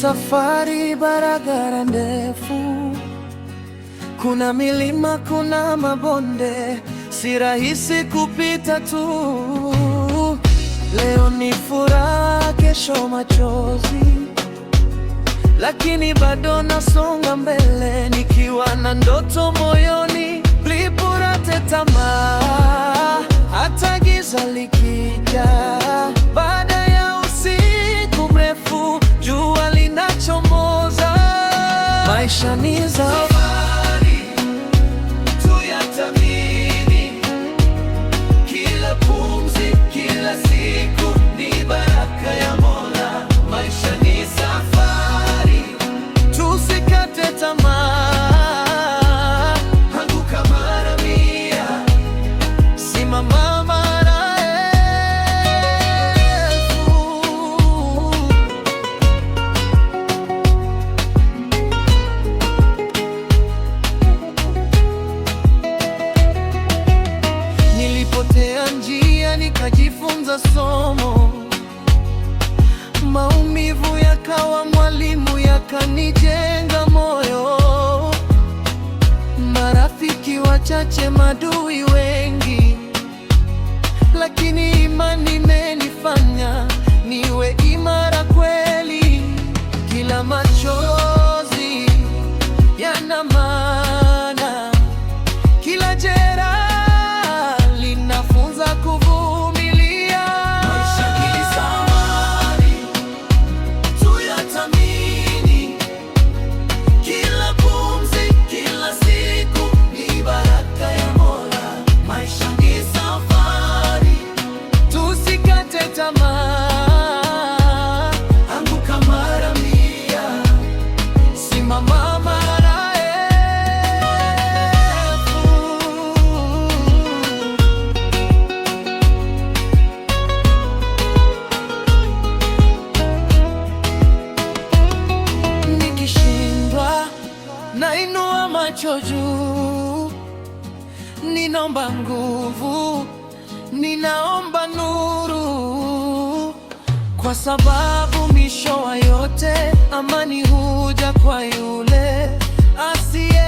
safari, barabara ndefu, kuna milima, kuna mabonde, si rahisi kupita tu. Leo ni furaha, kesho machozi, lakini bado nasonga mbele, nikiwa na ndoto moyoni. Sipurate tamaa, hata giza likija. Baada ya usiku mrefu, jua linachomoza. Maisha ni safari, tuyathamini. Kila pumzi, kila siku ni baraka ya Mola. Maisha ni safari, tusikate tamaa. Nilipotea njia, nikajifunza somo. Maumivu yakawa mwalimu, yakanijenga moyo. Marafiki wachache, madui wengi, lakini imani imenifanya niwe imara kweli. Kila machozi yana maana, kila jeraha linafunza kuvumilia. Maisha ni safari, tuyathamini. Kila pumzi, kila siku ni baraka ya Mola. Maisha ni safari, tusikate tamaa. Anguka mara mia, simama mara elfu. Nikishindwa, nainua macho juu, ninaomba nguvu, ninaomba nuru, kwa sababu mwisho wa yote amani huja kwa yule asiye